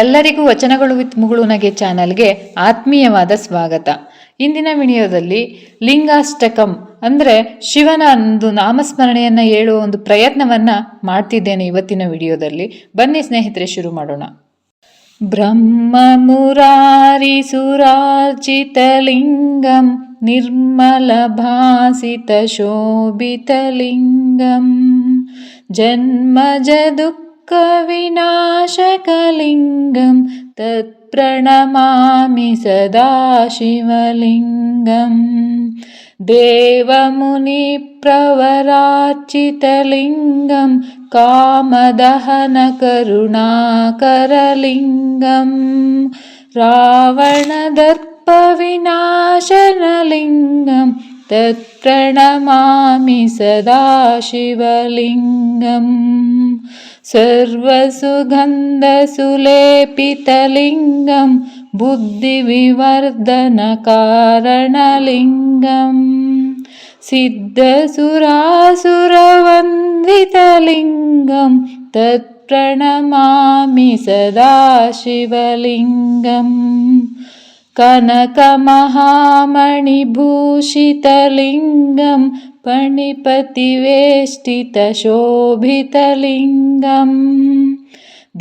ಎಲ್ಲರಿಗೂ ವಚನಗಳು ವಿತ್ ಮುಗುಳುನಗೆ ಚಾನಲ್ಗೆ ಆತ್ಮೀಯವಾದ ಸ್ವಾಗತ. ಇಂದಿನ ವಿಡಿಯೋದಲ್ಲಿ ಲಿಂಗಾಷ್ಟಕಂ ಅಂದರೆ ಶಿವನ ಒಂದು ನಾಮಸ್ಮರಣೆಯನ್ನು ಹೇಳುವ ಒಂದು ಪ್ರಯತ್ನವನ್ನ ಮಾಡ್ತಿದ್ದೇನೆ ಇವತ್ತಿನ ವಿಡಿಯೋದಲ್ಲಿ. ಬನ್ನಿ ಸ್ನೇಹಿತರೆ, ಶುರು ಮಾಡೋಣ. ಬ್ರಹ್ಮ ಮುರಾರಿ ಸುರಾರ್ಚಿತ ಲಿಂಗಂ ನಿರ್ಮಲ ಭಾಸಿತ ಶೋಭಿತ ಲಿಂಗಂ ಜನ್ಮಜ ವಿನಾಶಕಲಿಂಗಂ ತತ್ಪ್ರಣಮಾಮಿ ಸದಾ ಶಿವಲಿಂಗಂ ದೇವಮುನಿ ಪ್ರವರಾರ್ಚಿತಲಿಂಗಂ ಕಾಮದಹನ ಕರುಣಾಕರಲಿಂಗಂ ರಾವಣದರ್ಪ ವಿನಾಶನಲಿಂಗಂ ತತ್ಪ್ರಣಮಾಮಿ ಸದಾ ಶಿವಲಿಂಗಂ सर्वसुगन्धसुलेपितलिङ्गं बुद्धिविवर्धनकारणलिङ्गं सिद्धसुरासुरवन्दितलिङ्गं तत्प्रणमामि सदा शिवलिङ्गं कनकमहामणिभूषितलिङ्गं पणिपतिवेष्टितशोभितलिङ्गं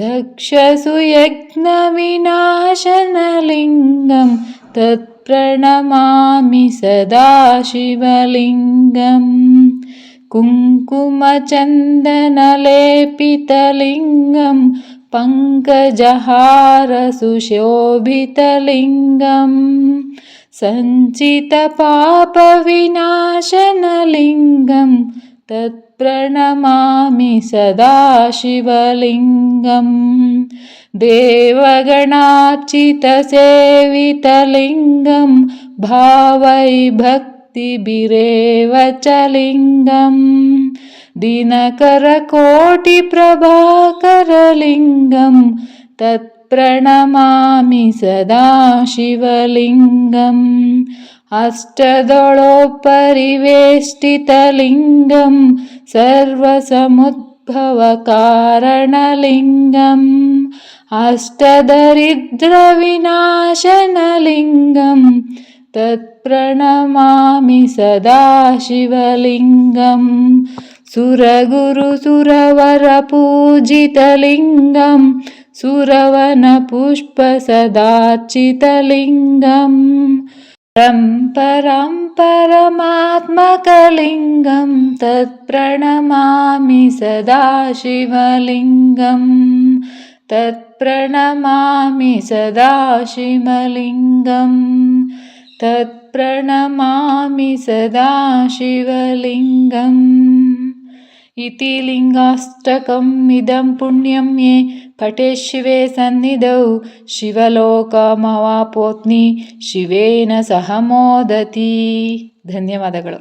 दक्षसुयज्ञविनाशनलिङ्गं तत्प्रणमामि सदा शिवलिङ्गं कुङ्कुमचन्दनलेपितलिङ्गं पङ्कजहारसुशोभितलिङ्गं सञ्चितपापविनाशनलिङ्गं तत्प्रणमामि सदा शिवलिङ्गं देवगणार्चितसेवितलिङ्गं भावैर्भक्तिभिरेव च लिङ्गं दिनकरकोटिप्रभाकरलिङ्गं तत्प्रणमामि सदा शिवलिङ्गं अष्टदलोपरिवेष्टितलिङ्गं सर्वसमुद्भवकारणलिङ्गम् अष्टदरिद्रविनाशनलिङ्गं तत्प्रणमामि सदा शिवलिङ्गं सुरगुरुसुरवरपूजितलिङ्गं सुरवनपुष्पसदार्चितलिङ्गं परं परमात्मकलिङ्गं तत्प्रणमामि सदा शिवलिङ्गं तत्प्रणमामि सदा शिवलिङ्गं तत्प्रणमामि सदा शिवलिङ्गम् इति लिङ्गाष्टकम् इदं पुण्यं ये पठेत् शिवे सन्निधौ शिवलोकमवाप्नोति शिवेन सह मोदति. ಧನ್ಯವಾದಗಳು.